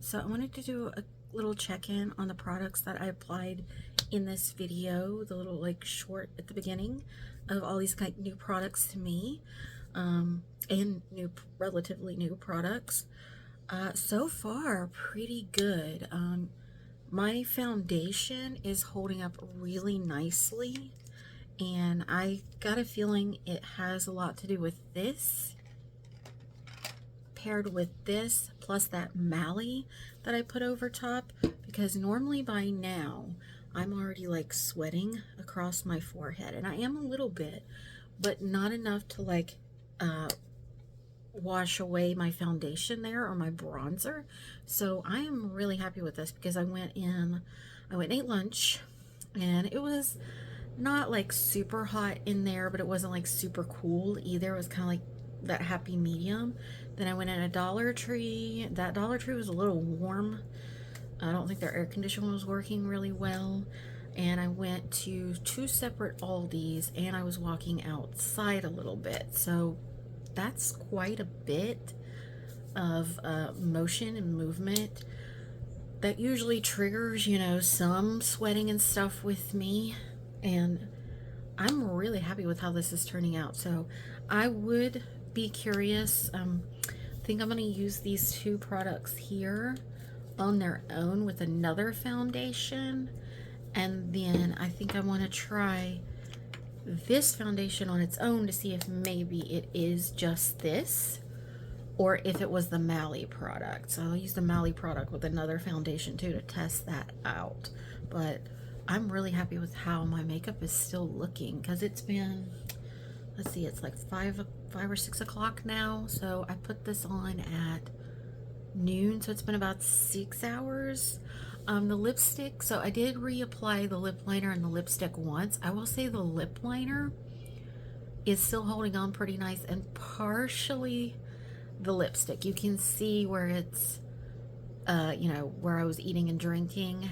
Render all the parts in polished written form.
So I wanted to do a little check-in on the products that I applied in this video, the little like short at the beginning of all these like new products to me, and relatively new products. So far, pretty good. My foundation is holding up really nicely, and I got a feeling it has a lot to do with this paired with this plus that Mally that I put over top, because normally by now I'm already like sweating across my forehead, and I am a little bit, but not enough to like wash away my foundation there or my bronzer. So I am really happy with this because I went and ate lunch, and it was not like super hot in there, but it wasn't like super cool either. It was kind of like that happy medium. Then I went in a Dollar Tree. That Dollar Tree was a little warm. I don't think their air conditioner was working really well. And I went to 2 separate Aldis, and I was walking outside a little bit. So that's quite a bit of motion and movement that usually triggers, you know, some sweating and stuff with me. And I'm really happy with how this is turning out. So I would be curious. I think I'm going to use these 2 products here on their own with another foundation, and then I think I want to try this foundation on its own to see if maybe it is just this or if it was the Mally product. So I'll use the Mally product with another foundation too to test that out. But I'm really happy with how my makeup is still looking, because it's been, let's see, it's like 5 or 6 o'clock now. So I put this on at noon, so it's been about 6 hours. The lipstick, so I did reapply the lip liner and the lipstick once. I will say the lip liner is still holding on pretty nice, and partially the lipstick. You can see where it's, you know, where I was eating and drinking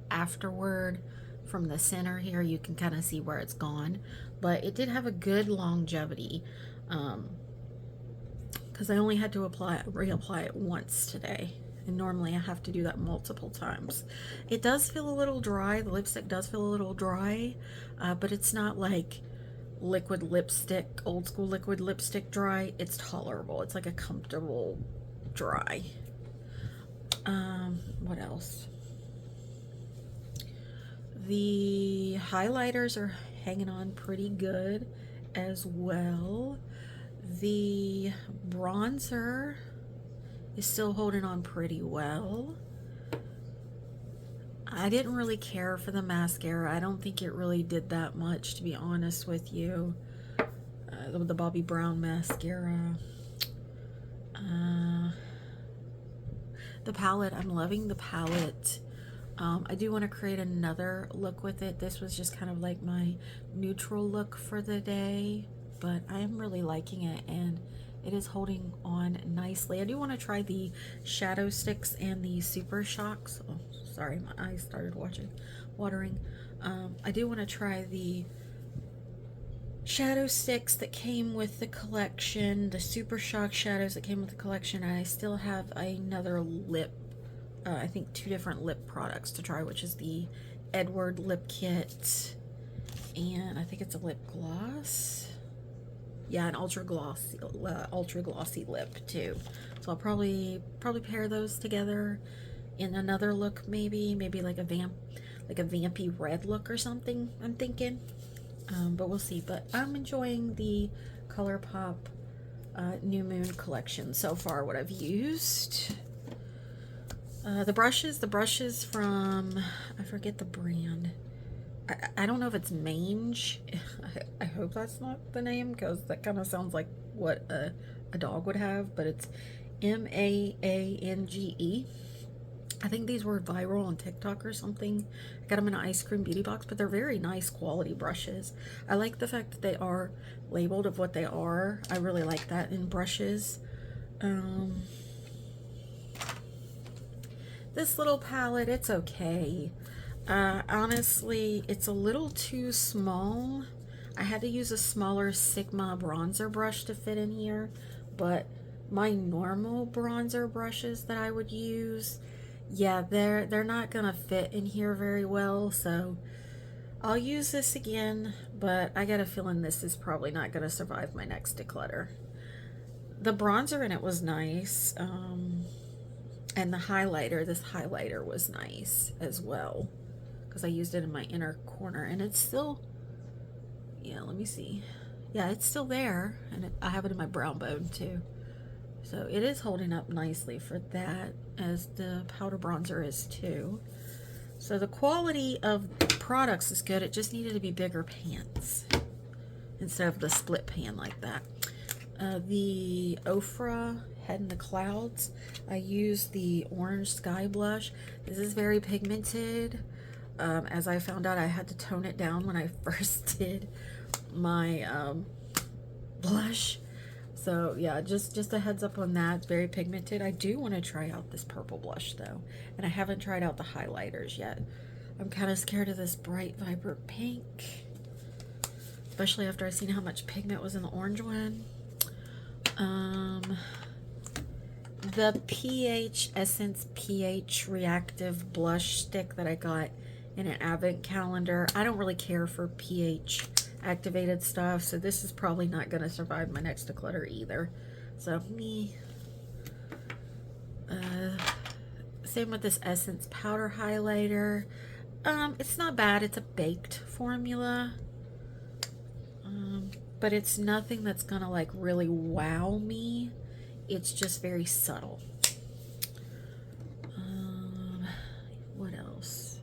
afterward. From the center here, you can kind of see where it's gone, but it did have a good longevity, because I only had to reapply it once today, and normally I have to do that multiple times. It does feel a little dry. The lipstick does feel a little dry, but it's not like liquid lipstick, old school liquid lipstick dry. It's tolerable. It's like a comfortable dry. What else? The highlighters are hanging on pretty good as well. The bronzer is still holding on pretty well. I didn't really care for the mascara. I don't think it really did that much, to be honest with you. The Bobbi Brown mascara. The palette, I'm loving the palette. I do want to create another look with it. This was just kind of like my neutral look for the day, but I am really liking it, and it is holding on nicely. I do want to try the shadow sticks and the Super Shocks. Oh, sorry, my eyes started watering. I do want to try the shadow sticks that came with the collection, the Super Shock shadows that came with the collection. I still have another lip, I think 2 different lip products to try, which is the Edward lip kit, and I think it's a lip gloss. Yeah, an ultra glossy lip too. So I'll probably pair those together in another look, maybe like a vampy red look or something, I'm thinking. But we'll see. But I'm enjoying the ColourPop New Moon collection so far, what I've used. The brushes from, I forget the brand. I don't know if it's Maange. I hope that's not the name, because that kind of sounds like what a dog would have, but it's Maange. I think these were viral on TikTok or something. I got them in an ice cream beauty box, but they're very nice quality brushes. I like the fact that they are labeled of what they are. I really like that in brushes. This little palette, it's okay. Honestly, it's a little too small. I had to use a smaller Sigma bronzer brush to fit in here, but my normal bronzer brushes that I would use yeah, they're not gonna fit in here very well, so I'll use this again, but I got a feeling this is probably not gonna survive my next declutter. The bronzer in it was nice, and the highlighter, this highlighter was nice as well, because I used it in my inner corner, and it's still, yeah, let me see. Yeah, it's still there, and I have it in my brown bone too. So it is holding up nicely for that, as the powder bronzer is too. So the quality of products is good. It just needed to be bigger pans instead of the split pan like that. The Ofra Head in the Clouds, I used the Orange Sky Blush. This is very pigmented. As I found out, I had to tone it down when I first did my blush. So yeah, just a heads up on that. It's very pigmented. I do want to try out this purple blush though, and I haven't tried out the highlighters yet. I'm kind of scared of this bright, vibrant pink, especially after I've seen how much pigment was in the orange one. The pH Essence pH Reactive Blush Stick that I got in an advent calendar. I don't really care for pH activated stuff, so this is probably not going to survive my next declutter either. So me. Same with this Essence powder highlighter. It's not bad. It's a baked formula, but it's nothing that's gonna like really wow me. It's just very subtle. What else?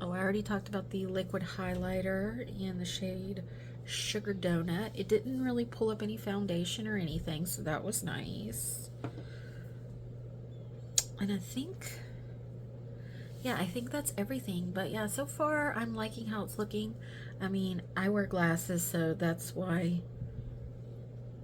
Oh, I already talked about the liquid highlighter in the shade Sugar Donut. It didn't really pull up any foundation or anything, so that was nice. And I think, yeah, I think that's everything. But yeah, so far I'm liking how it's looking. I mean, I wear glasses, so that's why,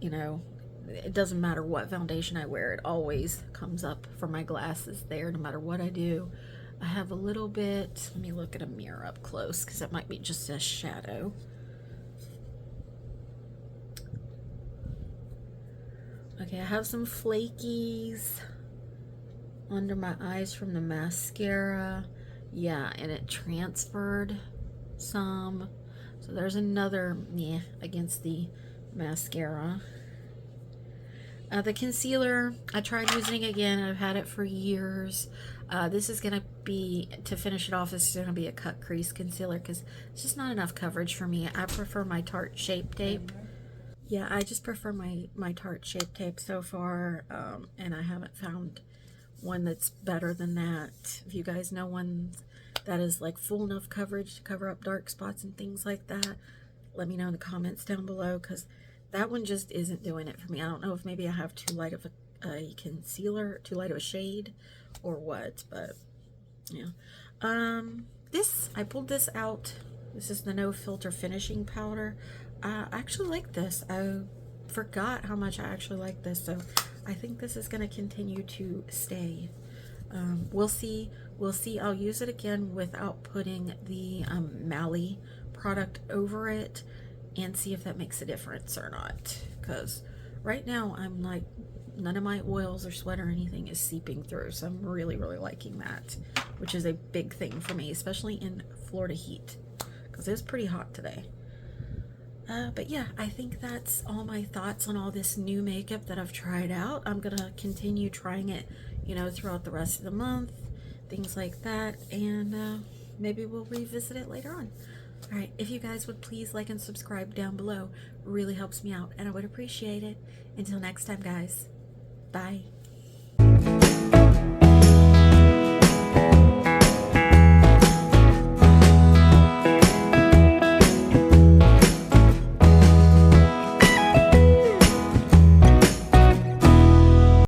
you know, it doesn't matter what foundation I wear. It always comes up for my glasses there, no matter what I do. I have a little bit, let me look at a mirror up close, because it might be just a shadow. Okay, I have some flakies under my eyes from the mascara. Yeah, and it transferred some. So there's another meh against the mascara. The concealer, I tried using it again. I've had it for years. This is going to be, to finish it off, this is going to be a cut crease concealer because it's just not enough coverage for me. I prefer my Tarte Shape Tape. Yeah, I just prefer my Tarte Shape Tape so far, and I haven't found one that's better than that. If you guys know one that is like full enough coverage to cover up dark spots and things like that, let me know in the comments down below, because that one just isn't doing it for me. I don't know if maybe I have too light of a concealer, too light of a shade, or what, but yeah. I pulled this out. This is the No Filter Finishing Powder. I actually like this. I forgot how much I actually like this, so I think this is going to continue to stay. We'll see. I'll use it again without putting the Mally product over it and see if that makes a difference or not, because right now I'm like, none of my oils or sweat or anything is seeping through, so I'm really liking that, which is a big thing for me, especially in Florida heat, because it's pretty hot today. But yeah, I think that's all my thoughts on all this new makeup that I've tried out. I'm gonna continue trying it, you know, throughout the rest of the month, things like that, and maybe we'll revisit it later on. All right, if you guys would please like and subscribe down below, really helps me out, and I would appreciate it. Until next time, guys, bye.